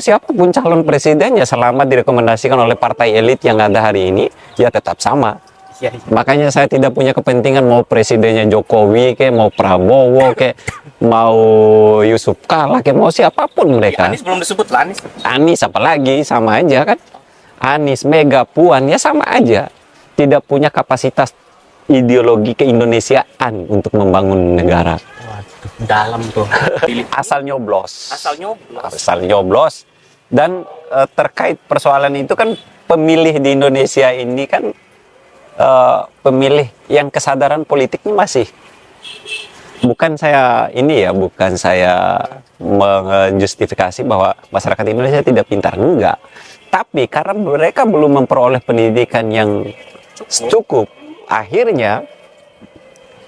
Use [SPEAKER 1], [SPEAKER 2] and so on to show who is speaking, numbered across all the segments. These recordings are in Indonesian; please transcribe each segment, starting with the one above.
[SPEAKER 1] siapapun calon presidennya selama direkomendasikan oleh partai elit yang ada hari ini, ya tetap sama.
[SPEAKER 2] Iya, iya.
[SPEAKER 1] Makanya saya tidak punya kepentingan mau presidennya Jokowi, kayak mau Prabowo, kayak mau Yusuf Kala, kayak mau siapapun mereka.
[SPEAKER 2] Anies belum disebut lah, Anies.
[SPEAKER 1] Anies apalagi, sama aja kan. Anies, Mega, Puan, ya sama aja. Tidak punya kapasitas ideologi keindonesiaan untuk membangun negara.
[SPEAKER 2] Waduh, dalam tuh.
[SPEAKER 1] Asal nyoblos.
[SPEAKER 2] Asal nyoblos.
[SPEAKER 1] Asal nyoblos. Dan terkait persoalan itu kan pemilih di Indonesia ini kan pemilih yang kesadaran politiknya masih, bukan saya menjustifikasi bahwa masyarakat Indonesia tidak pintar, enggak, tapi karena mereka belum memperoleh pendidikan yang cukup, akhirnya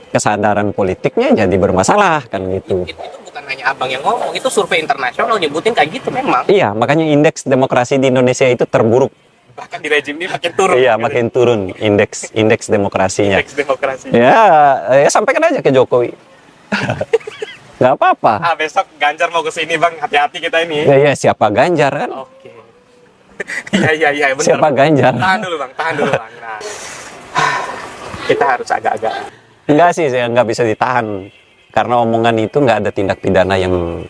[SPEAKER 1] kesadaran politiknya jadi bermasalah kan gitu.
[SPEAKER 2] Itu bukan hanya abang yang ngomong, itu survei internasional nyebutin kayak gitu memang.
[SPEAKER 1] Iya, makanya indeks demokrasi di Indonesia itu terburuk.
[SPEAKER 2] Bahkan di rejim ini makin turun.
[SPEAKER 1] Iya, makin turun indeks demokrasinya.
[SPEAKER 2] Indeks demokrasi.
[SPEAKER 1] Ya sampaikan aja ke Jokowi. Nggak apa-apa.
[SPEAKER 2] Besok Ganjar mau ke sini bang, hati-hati kita ini.
[SPEAKER 1] Ya, siapa Ganjar kan?
[SPEAKER 2] Oke. Iya, benar.
[SPEAKER 1] Siapa Ganjar?
[SPEAKER 2] Tahan dulu bang. Nah, kita harus agak-agak.
[SPEAKER 1] Enggak sih, saya nggak bisa ditahan. Karena omongan itu nggak ada tindak pidana yang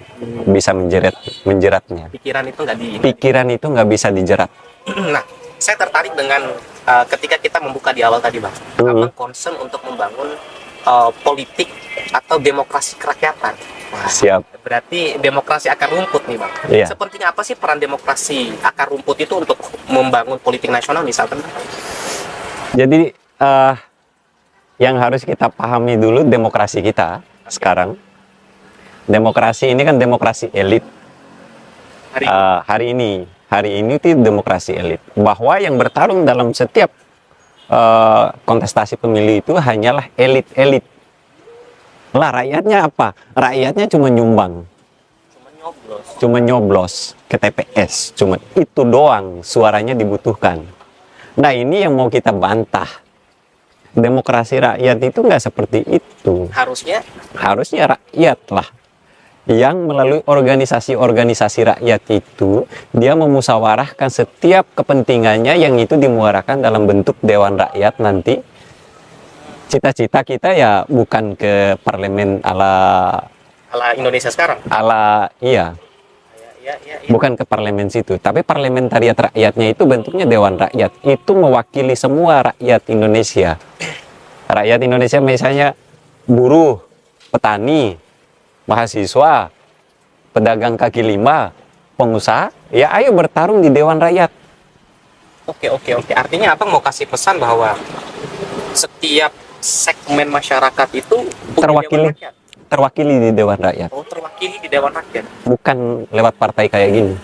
[SPEAKER 1] bisa menjeratnya. Pikiran itu nggak bisa dijerat.
[SPEAKER 2] Nah, saya tertarik dengan ketika kita membuka di awal tadi bang, abang concern untuk membangun politik atau demokrasi kerakyatan. Wah,
[SPEAKER 1] siap.
[SPEAKER 2] Berarti demokrasi akar rumput nih bang.
[SPEAKER 1] Iya.
[SPEAKER 2] Sepenting apa sih peran demokrasi akar rumput itu untuk membangun politik nasional misalkan?
[SPEAKER 1] Jadi yang harus kita pahami dulu demokrasi kita sekarang. Demokrasi ini kan demokrasi elit. Hari ini itu demokrasi elit. Bahwa yang bertarung dalam setiap kontestasi pemilu itu hanyalah elit-elit. Lah rakyatnya apa? Rakyatnya cuma nyumbang. Cuma nyoblos ke TPS. Cuma itu doang suaranya dibutuhkan. Nah ini yang mau kita bantah. Demokrasi rakyat itu nggak seperti itu. Harusnya rakyat lah yang melalui organisasi-organisasi rakyat itu dia memusyawarahkan setiap kepentingannya yang itu dimuarakan dalam bentuk Dewan Rakyat nanti. Cita-cita kita ya bukan ke parlemen ala
[SPEAKER 2] Indonesia sekarang.
[SPEAKER 1] Iya. Bukan ke parlemen situ, tapi parlementariat rakyatnya itu bentuknya Dewan Rakyat. Itu mewakili semua rakyat Indonesia. Rakyat Indonesia misalnya buruh, petani, mahasiswa, pedagang kaki lima, pengusaha, ya ayo bertarung di Dewan Rakyat.
[SPEAKER 2] Oke. Artinya abang mau kasih pesan bahwa setiap segmen masyarakat itu
[SPEAKER 1] terwakili di Dewan Rakyat.
[SPEAKER 2] Oh, terwakili di Dewan Rakyat.
[SPEAKER 1] Bukan lewat partai kayak gini.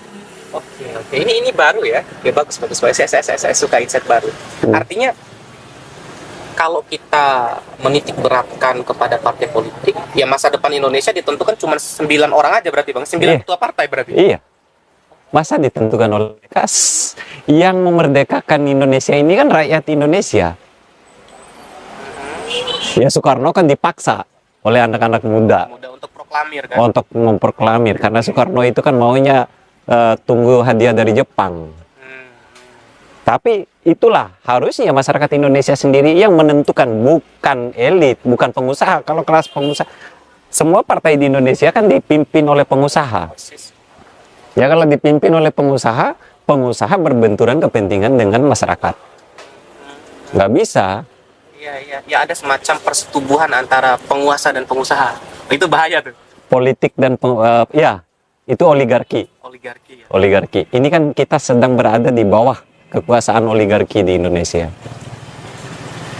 [SPEAKER 2] Oke. Ini baru ya. Oke, bagus. Saya suka insight baru. Artinya kalau kita menitik beratkan kepada partai politik, ya masa depan Indonesia ditentukan cuma 9 orang aja berarti bang, 9 ketua partai berarti.
[SPEAKER 1] Iya. Masa ditentukan oleh kas? Yang memerdekakan Indonesia ini kan rakyat Indonesia. Ya Soekarno kan dipaksa oleh anak-anak muda
[SPEAKER 2] untuk proklamir kan?
[SPEAKER 1] Untuk memproklamir, karena Soekarno itu kan maunya tunggu hadiah dari Jepang. Tapi itulah harusnya masyarakat Indonesia sendiri yang menentukan, bukan elit, bukan pengusaha. Kalau kelas pengusaha, semua partai di Indonesia kan dipimpin oleh pengusaha. Ya kalau dipimpin oleh pengusaha, pengusaha berbenturan kepentingan dengan masyarakat. Nggak bisa.
[SPEAKER 2] Ya ada semacam persetubuhan antara penguasa dan pengusaha. Itu bahaya tuh.
[SPEAKER 1] Politik dan itu oligarki. Oligarki. Ini kan kita sedang berada di bawah kekuasaan oligarki di Indonesia.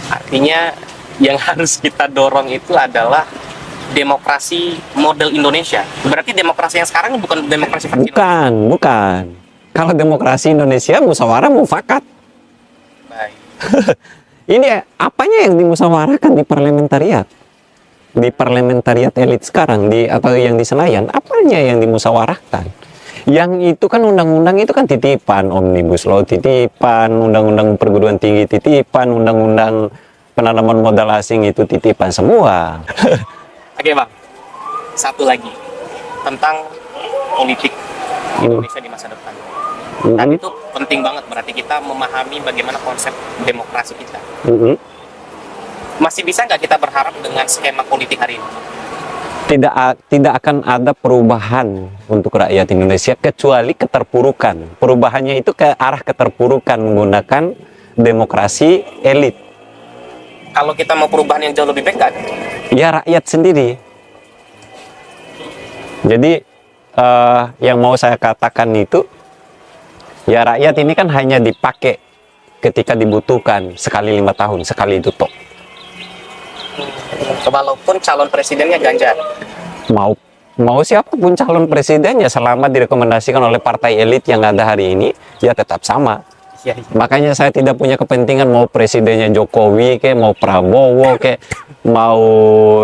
[SPEAKER 2] Artinya yang harus kita dorong itu adalah demokrasi model Indonesia. Berarti demokrasi yang sekarang bukan demokrasi versi
[SPEAKER 1] Bukan. Kalau demokrasi Indonesia musyawarah mufakat.
[SPEAKER 2] Baik.
[SPEAKER 1] Ini apanya yang dimusyawarahkan di parlementariat? Di parlementariat elit sekarang atau yang di Senayan, apanya yang dimusyawarahkan? Yang itu kan undang-undang itu kan titipan, Omnibus Law titipan, undang-undang perguruan tinggi titipan, undang-undang penanaman modal asing itu titipan semua.
[SPEAKER 2] Oke bang, satu lagi tentang politik Indonesia di masa depan. Dan itu penting banget, berarti kita memahami bagaimana konsep demokrasi kita. Masih bisa nggak kita berharap dengan skema politik hari ini?
[SPEAKER 1] Tidak akan ada perubahan untuk rakyat Indonesia kecuali keterpurukan. Perubahannya itu ke arah keterpurukan menggunakan demokrasi elit.
[SPEAKER 2] Kalau kita mau perubahan yang jauh lebih baik nggak ada?
[SPEAKER 1] Ya rakyat sendiri. Jadi yang mau saya katakan itu, ya rakyat ini kan hanya dipakai ketika dibutuhkan, sekali 5 tahun, sekali itu toh.
[SPEAKER 2] Walaupun calon presidennya Ganjar.
[SPEAKER 1] Mau siapapun calon presiden ya selama direkomendasikan oleh partai elit yang ada hari ini, ya tetap sama.
[SPEAKER 2] Ya.
[SPEAKER 1] Makanya saya tidak punya kepentingan mau presidennya Jokowi, mau Prabowo, mau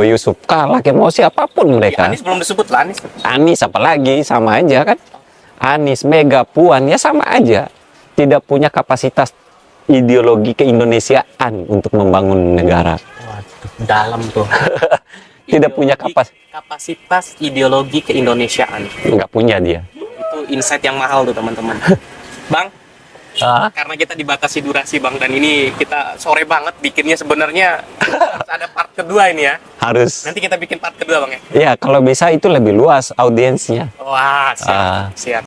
[SPEAKER 1] Yusuf Kala, mau siapapun mereka.
[SPEAKER 2] Anies belum disebut lah, Anies.
[SPEAKER 1] Anies apalagi, sama aja kan. Anies, Mega, Puan, ya sama aja. Tidak punya kapasitas ideologi keindonesiaan untuk membangun negara.
[SPEAKER 2] Waduh, dalam tuh.
[SPEAKER 1] Tidak punya
[SPEAKER 2] kapasitas ideologi keindonesiaan.
[SPEAKER 1] Nggak punya dia.
[SPEAKER 2] Itu insight yang mahal tuh teman-teman. Bang, karena kita dibatasi durasi Bang, dan ini kita sore banget bikinnya, sebenarnya harus ada part kedua ini ya.
[SPEAKER 1] Harus.
[SPEAKER 2] Nanti kita bikin part kedua Bang ya.
[SPEAKER 1] Ya kalau bisa itu lebih luas audiensnya.
[SPEAKER 2] Wah, siap. Siap.